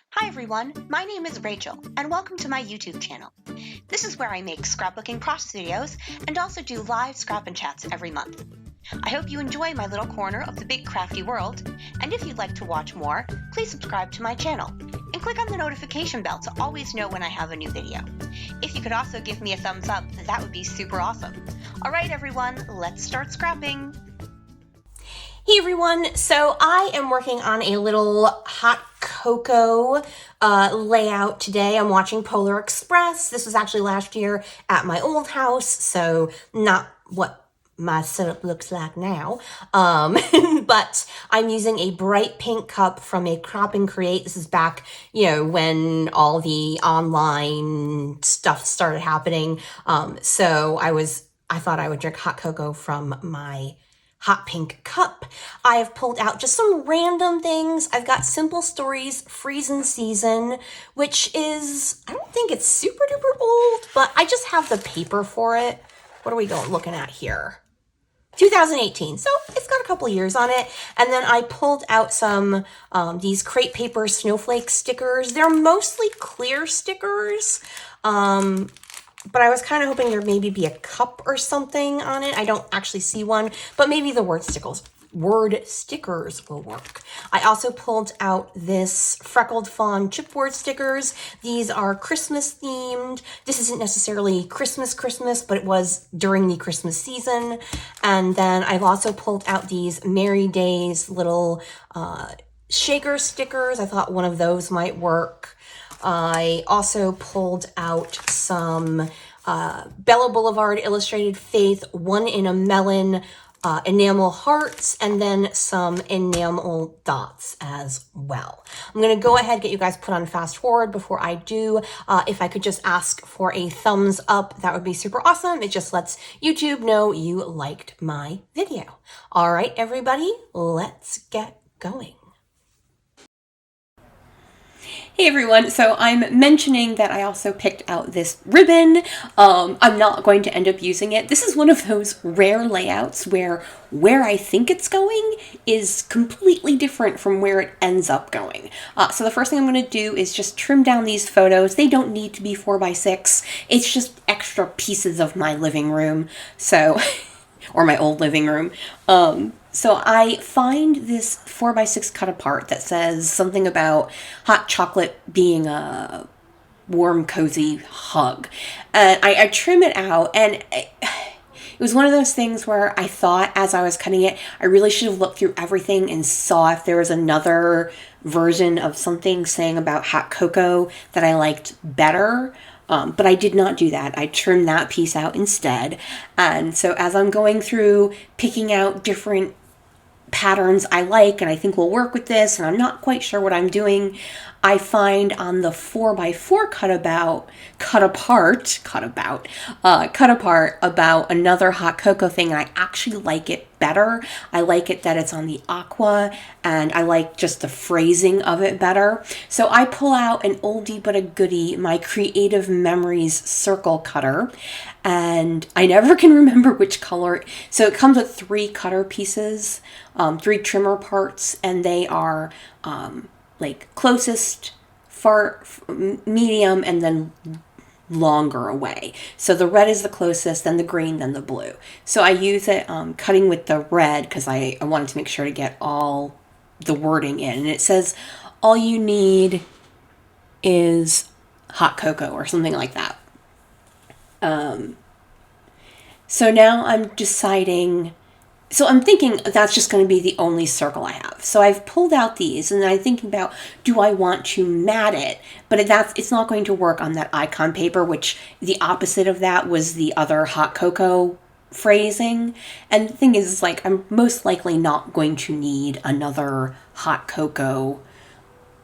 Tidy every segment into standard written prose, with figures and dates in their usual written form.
Hi everyone, my name is Rachel, and welcome to my YouTube channel. This is where I make scrapbooking process videos and also do live scrap and chats every month. I hope you enjoy my little corner of the big crafty world, and if you'd like to watch more, please subscribe to my channel and click on the notification bell to always know when I have a new video. If you could also give me a thumbs up, that would be super awesome. Alright everyone, let's start scrapping! Hey everyone, so I am working on a little hot cocoa layout today. I'm watching Polar Express. This was actually last year at my old house, so not what my setup looks like now. But I'm using a bright pink cup from a Crop and Create. This is back, when all the online stuff started happening. So I thought I would drink hot cocoa from my hot pink cup. I have pulled out just some random things. I've got Simple Stories Freezin season, which is, I don't think it's super duper old, but I just have the paper for it. What are we looking at here? 2018, so it's got a couple years on it. And then I pulled out some these crepe paper snowflake stickers. They're mostly clear stickers. But I was kind of hoping there maybe be a cup or something on it. I don't actually see one, but maybe the word stickers will work. I also pulled out this Freckled Fawn chipboard stickers. These are Christmas themed. This isn't necessarily Christmas, but it was during the Christmas season. And then I've also pulled out these Merry Days little shaker stickers. I thought one of those might work. I also pulled out some Bella Boulevard Illustrated Faith, one in a melon enamel hearts, and then some enamel dots as well. I'm going to go ahead and get you guys put on fast forward before I do. If I could just ask for a thumbs up, that would be super awesome. It just lets YouTube know you liked my video. All right, everybody, let's get going. Hey everyone, so I'm mentioning that I also picked out this ribbon. I'm not going to end up using it. This is one of those rare layouts where I think it's going is completely different from where it ends up going. So the first thing I'm going to do is just trim down these photos. They don't need to be 4x6. It's just extra pieces of my living room. So, or my old living room. So I find this 4x6 cut apart that says something about hot chocolate being a warm, cozy hug. And I trim it out, and it was one of those things where I thought as I was cutting it, I really should have looked through everything and saw if there was another version of something saying about hot cocoa that I liked better. But I did not do that. I trimmed that piece out instead. And so as I'm going through picking out different patterns I like and I think will work with this, and I'm not quite sure what I'm doing, I find on the 4x4 cut apart about another hot cocoa thing, and I actually like it better. I like it that it's on the aqua, and I like just the phrasing of it better. So I pull out an oldie but a goodie, my Creative Memories circle cutter, and I never can remember which color. So it comes with 3 cutter pieces, 3 trimmer parts, and they are like closest, far, medium, and then longer away. So the red is the closest, then the green, then the blue. So I use it cutting with the red because I wanted to make sure to get all the wording in. And it says all you need is hot cocoa or something like that. So now I'm deciding, so I'm thinking that's just going to be the only circle I have. So I've pulled out these, and I'm thinking about, do I want to mat it? But it's not going to work on that icon paper, which the opposite of that was the other hot cocoa phrasing. And the thing is, like, I'm most likely not going to need another hot cocoa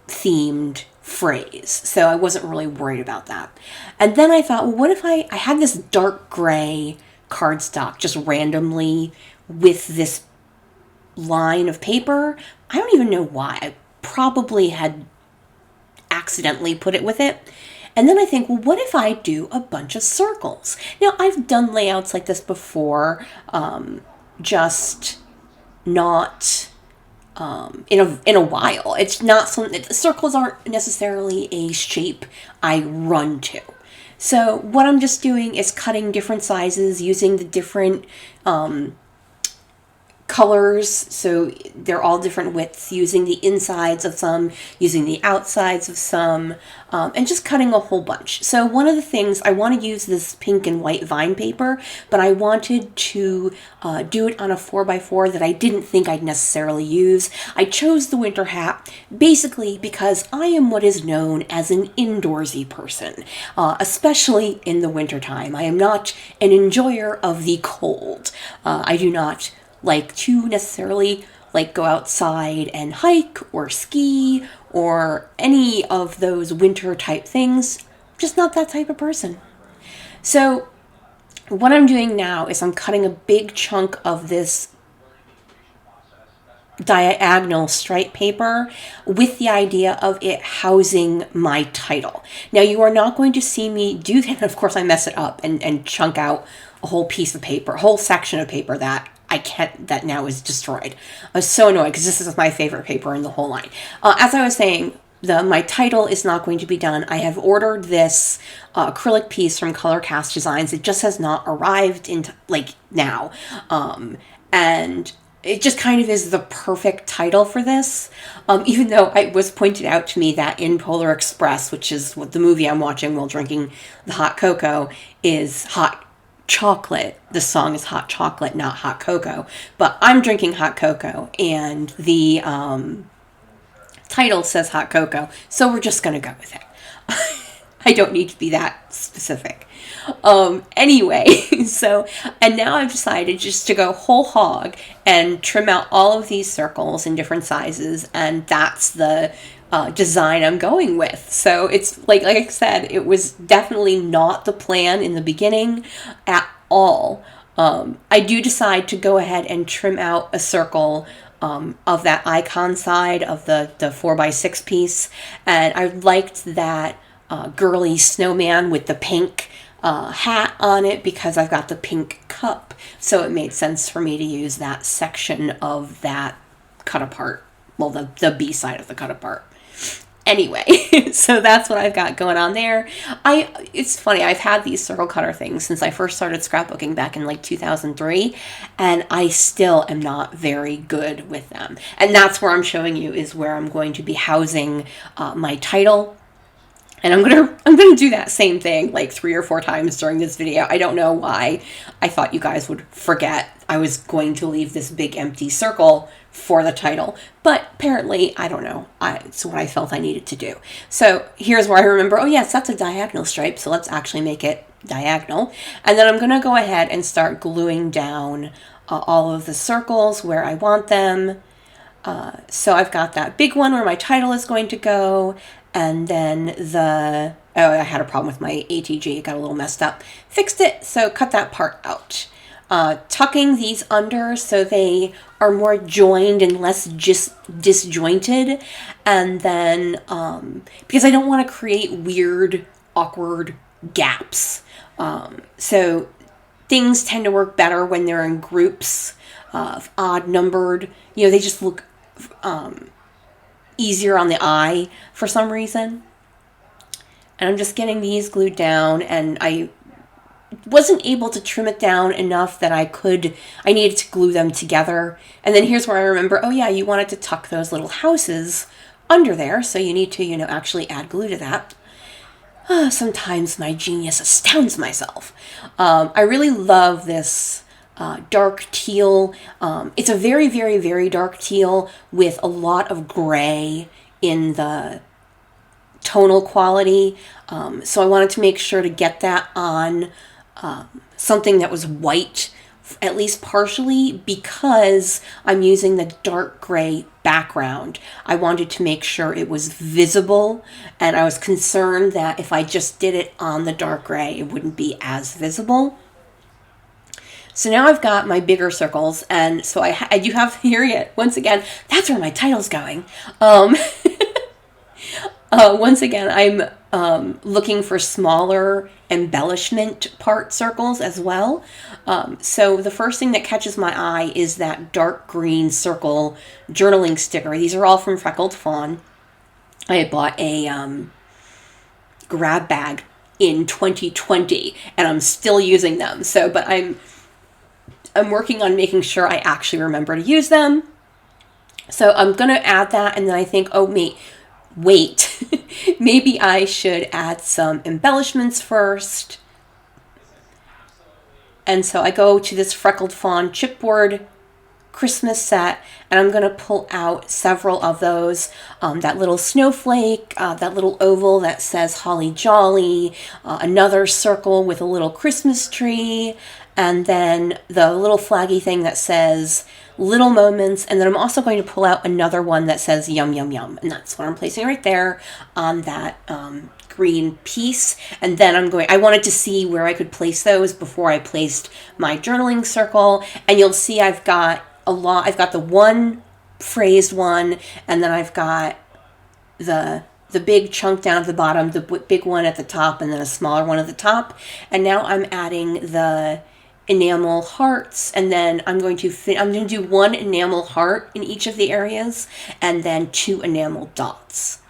themed phrase. So I wasn't really worried about that. And then I thought, well, what if I had this dark gray cardstock just randomly with this line of paper. I don't even know why. I probably had accidentally put it with it. And then I think, well, what if I do a bunch of circles? Now, I've done layouts like this before, just not in a while. It's not something, circles aren't necessarily a shape I run to. So what I'm just doing is cutting different sizes using the different colors, so they're all different widths, using the insides of some, using the outsides of some, and just cutting a whole bunch. So one of the things, I want to use this pink and white vine paper, but I wanted to do it on a 4x4 that I didn't think I'd necessarily use. I chose the winter hat basically because I am what is known as an indoorsy person, especially in the wintertime. I am not an enjoyer of the cold. I do not like to necessarily like go outside and hike or ski or any of those winter type things. I'm just not that type of person. So what I'm doing now is I'm cutting a big chunk of this diagonal stripe paper with the idea of it housing my title. Now you are not going to see me do that. Of course I mess it up and chunk out a whole piece of paper, a whole section of paper that I can't, that now is destroyed. I was so annoyed because this is my favorite paper in the whole line. As I was saying, my title is not going to be done. I have ordered this acrylic piece from Color Cast Designs. It just has not arrived into now. And it just kind of is the perfect title for this. Even though it was pointed out to me that in Polar Express, which is what the movie I'm watching while drinking the hot cocoa, is hot chocolate. The song is hot chocolate, not hot cocoa. But I'm drinking hot cocoa, and the title says hot cocoa, so we're just going to go with it. I don't need to be that specific. Anyway, so, and now I've decided just to go whole hog and trim out all of these circles in different sizes, and that's the design I'm going with. So it's like I said, it was definitely not the plan in the beginning at all. I do decide to go ahead and trim out a circle of that icon side of the 4x6 piece, and I liked that girly snowman with the pink hat on it because I've got the pink cup, so it made sense for me to use that section of that cut apart, well, the B side of the cut apart. Anyway, so that's what I've got going on there. It's funny, I've had these circle cutter things since I first started scrapbooking back in 2003, and I still am not very good with them. And that's where I'm showing you is where I'm going to be housing my title. And I'm gonna do that same thing 3 or 4 times during this video. I don't know why I thought you guys would forget I was going to leave this big empty circle for the title. But apparently, I don't know. It's what I felt I needed to do. So here's where I remember, oh yes, that's a diagonal stripe, so let's actually make it diagonal. And then I'm gonna go ahead and start gluing down all of the circles where I want them. So I've got that big one where my title is going to go. And then I had a problem with my ATG. It got a little messed up. Fixed it, so cut that part out. Tucking these under so they are more joined and less just disjointed. And then, because I don't want to create weird, awkward gaps. So things tend to work better when they're in groups of odd numbered. They just look easier on the eye for some reason. And I'm just getting these glued down, and I wasn't able to trim it down enough that I needed to glue them together. And then here's where I remember, oh yeah, you wanted to tuck those little houses under there, so you need to, actually add glue to that. Sometimes my genius astounds myself. I really love this dark teal. It's a very, very, very dark teal with a lot of gray in the tonal quality. So I wanted to make sure to get that on something that was white, at least partially, because I'm using the dark gray background. I wanted to make sure it was visible, and I was concerned that if I just did it on the dark gray, it wouldn't be as visible. So now I've got my bigger circles, and so I do have here yet, once again, that's where my title's going. Once again, I'm looking for smaller embellishment part circles as well. So the first thing that catches my eye is that dark green circle journaling sticker. These are all from Freckled Fawn. I had bought a grab bag in 2020 and I'm still using them. So, but I'm working on making sure I actually remember to use them. So I'm going to add that, and then I think, oh, wait, maybe I should add some embellishments first. And so I go to this Freckled Fawn chipboard Christmas set, and I'm going to pull out several of those. That little snowflake, that little oval that says Holly Jolly, another circle with a little Christmas tree, and then the little flaggy thing that says Little Moments, and then I'm also going to pull out another one that says Yum Yum Yum, and that's what I'm placing right there on that green piece. And then I wanted to see where I could place those before I placed my journaling circle, and you'll see I've got the one phrased one, and then I've got the big chunk down at the bottom, the big one at the top, and then a smaller one at the top. And now I'm adding the enamel hearts, and then I'm going to do one enamel heart in each of the areas, and then 2 enamel dots.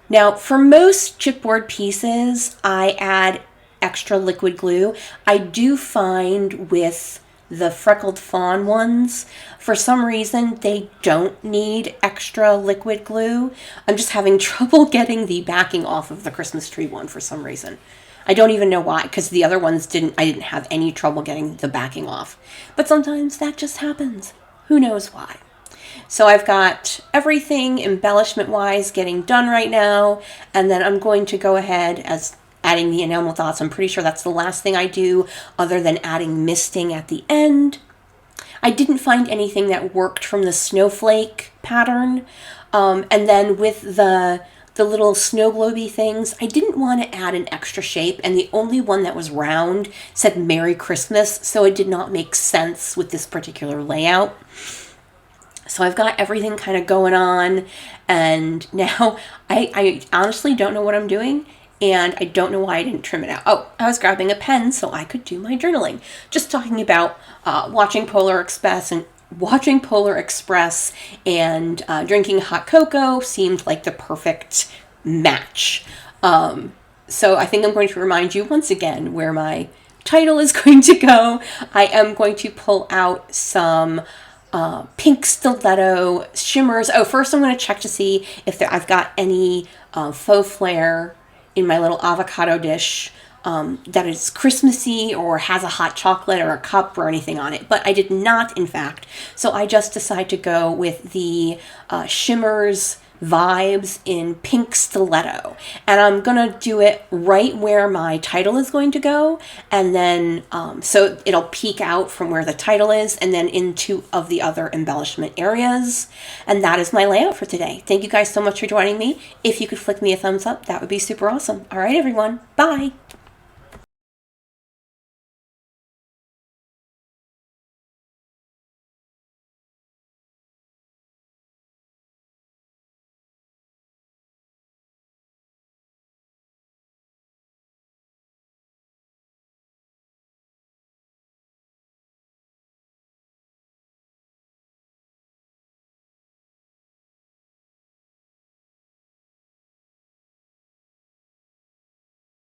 Now, for most chipboard pieces, I add extra liquid glue. I do find with the Freckled Fawn ones, for some reason, they don't need extra liquid glue. I'm just having trouble getting the backing off of the Christmas tree one for some reason. I don't even know why, because the other ones I didn't have any trouble getting the backing off. But sometimes that just happens. Who knows why? So I've got everything embellishment-wise getting done right now, and then I'm going to go ahead as adding the enamel dots. I'm pretty sure that's the last thing I do, other than adding misting at the end. I didn't find anything that worked from the snowflake pattern. And then with the little snow globy things, I didn't want to add an extra shape, and the only one that was round said Merry Christmas, so it did not make sense with this particular layout. So I've got everything kind of going on, and now I honestly don't know what I'm doing, and I don't know why I didn't trim it out. Oh, I was grabbing a pen so I could do my journaling. Just talking about watching Polar Express and drinking hot cocoa seemed like the perfect match. So I think I'm going to remind you once again where my title is going to go. I am going to pull out some pink stiletto shimmers. Oh, first I'm going to check to see if I've got any faux flare in my little avocado dish that is Christmassy or has a hot chocolate or a cup or anything on it, but I did not, in fact. So I just decided to go with the shimmers vibes in pink stiletto, and I'm gonna do it right where my title is going to go, and then so it'll peek out from where the title is and then into of the other embellishment areas. And that is my layout for today. Thank you guys so much for joining me. If you could flick me a thumbs up, that would be super awesome. All right, everyone, bye.